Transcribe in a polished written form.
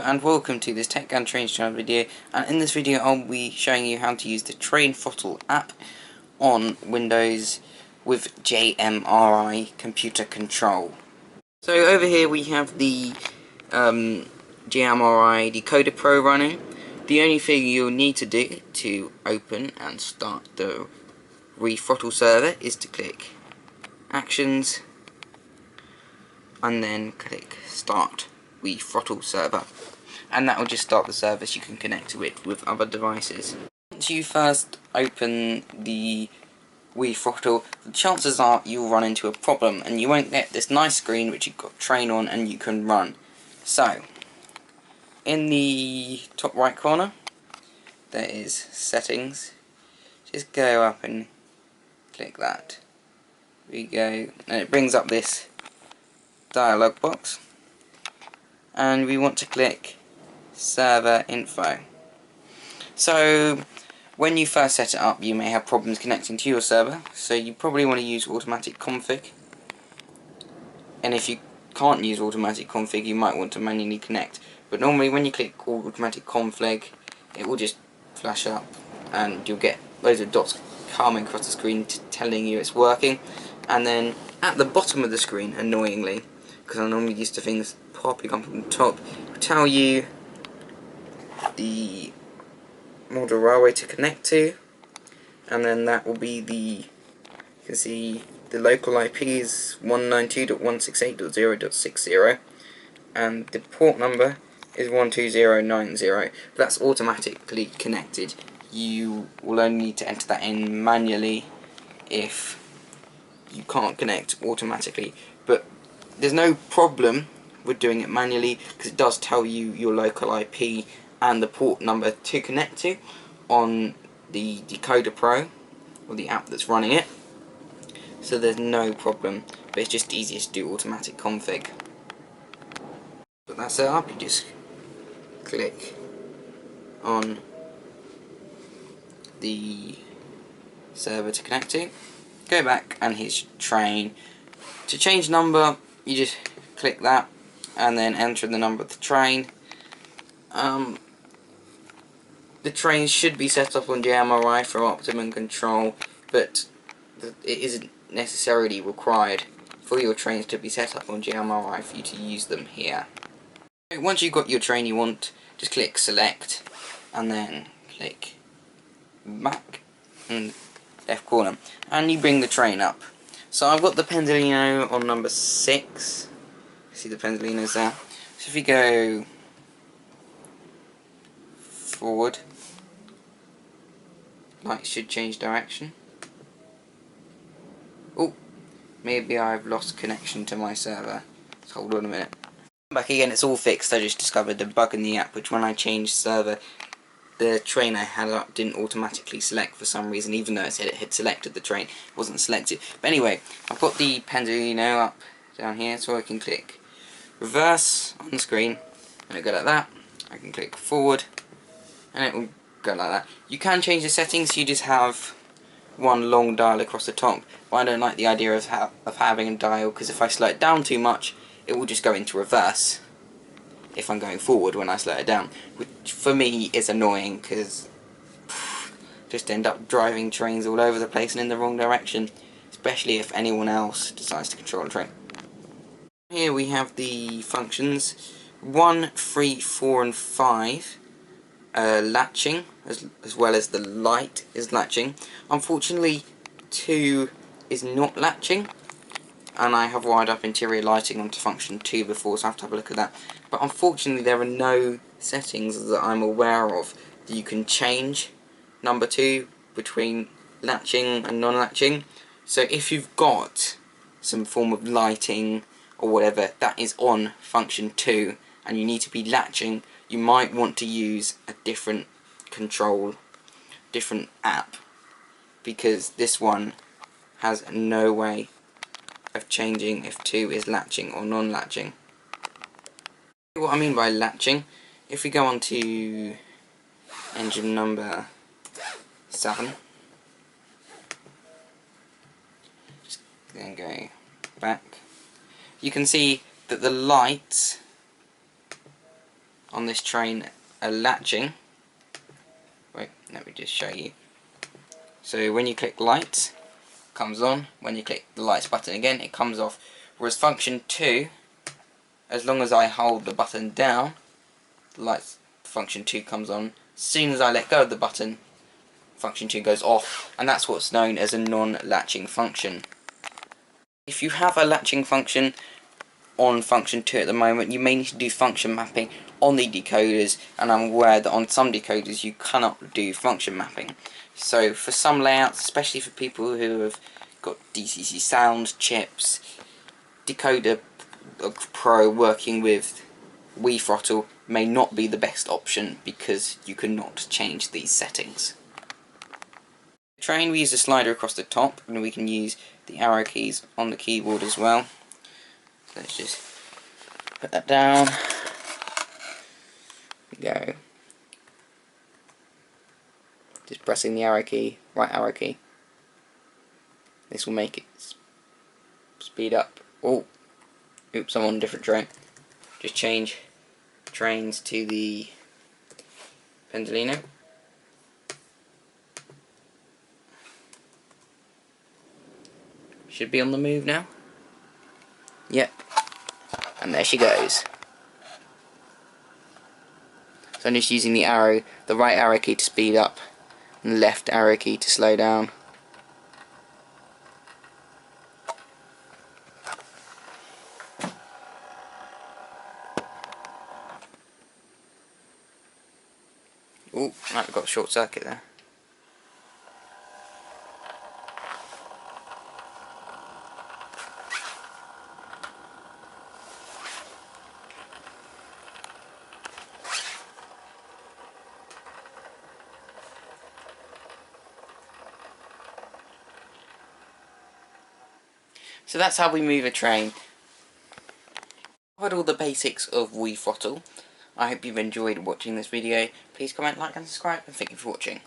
and welcome to this Tech and Train Channel video, and in this video I'll be showing you how to use the Train Throttle app on Windows with JMRI computer control. So over here we have the JMRI DecoderPro running. The only thing you'll need to do to open and start the WiThrottle server is to click Actions and then click Start WiThrottle server, and that will just start the service. You can connect to it with other devices. Once you first open the WiThrottle, the chances are you'll run into a problem and you won't get this nice screen which you've got train on and you can run. So in the top right corner there is settings. Just go up and click that. There we go, and it brings up this dialog box, and we want to click server info. So when you first set it up you may have problems connecting to your server, so you probably want to use automatic config, and if you can't use automatic config you might want to manually connect, but normally when you click automatic config it will just flash up and you'll get loads of dots coming across the screen telling you it's working, and then at the bottom of the screen, annoyingly, because I'm normally used to things popping up on the top, it will tell you the model railway to connect to, and then that will be the, you can see the local IP is 192.168.0.60 and the port number is 12090. That's automatically connected. You will only need to enter that in manually if you can't connect automatically, but there's no problem with doing it manually because it does tell you your local IP and the port number to connect to on the DecoderPro or the app that's running it, so there's no problem, but it's just easier to do automatic config. Put that set up, you just click on the server to connect to, go back and here's your train. To change number you just click that and then enter the number of the train. The train should be set up on JMRI for optimum control, but it isn't necessarily required for your trains to be set up on JMRI for you to use them here. Once you've got your train you want, just click select and then click back and left corner and you bring the train up. So I've got the Pendolino on number 6. See the Pendolinos there. So if you go forward, lights should change direction. Oh, maybe I've lost connection to my server. Let's hold on a minute. Back again, it's all fixed. I just discovered a bug in the app which when I changed server the train I had up didn't automatically select for some reason, even though it said it had selected the train, it wasn't selected. But anyway, I've got the Pendolino up down here, so I can click reverse on the screen, and it'll go like that. I can click forward, and it will go like that. You can change the settings, you just have one long dial across the top, but I don't like the idea of having a dial, because if I slow it down too much, it will just go into reverse if I'm going forward when I slow it down, which for me is annoying because just end up driving trains all over the place and in the wrong direction, especially if anyone else decides to control a train. Here we have the functions. 1, 3, 4 and 5 latching, as well as the light is latching. Unfortunately 2 is not latching, and I have wired up interior lighting onto function 2 before, so I have to have a look at that. But unfortunately there are no settings that I'm aware of that you can change number 2 between latching and non-latching. So if you've got some form of lighting or whatever that is on function 2 and you need to be latching, you might want to use a different control, different app, because this one has no way of changing if 2 is latching or non-latching. What I mean by latching, if we go on to engine number 7, just then go back, you can see that the lights on this train are latching. Wait, let me just show you. So when you click lights, it comes on. When you click the lights button again, it comes off. Whereas function 2, as long as I hold the button down, the lights function 2 comes on. As soon as I let go of the button, function 2 goes off, and that's what's known as a non-latching function. If you have a latching function on function 2 at the moment, you may need to do function mapping on the decoders, and I'm aware that on some decoders you cannot do function mapping. So for some layouts, especially for people who have got DCC sound chips, DecoderPro working with WiThrottle may not be the best option because you cannot change these settings. The train, we use a slider across the top, and we can use the arrow keys on the keyboard as well. So let's just put that down. There we go. Just pressing the arrow key, right arrow key. This will make it speed up. Oh, oops, I'm on a different train. Just change trains to the Pendolino. Should be on the move now. Yep. And there she goes. So I'm just using the arrow, the right arrow key to speed up, and the left arrow key to slow down. Oh, I've got a short circuit there. So that's how we move a train. I've covered all the basics of WiThrottle. I hope you've enjoyed watching this video. Please comment, like and subscribe, and thank you for watching.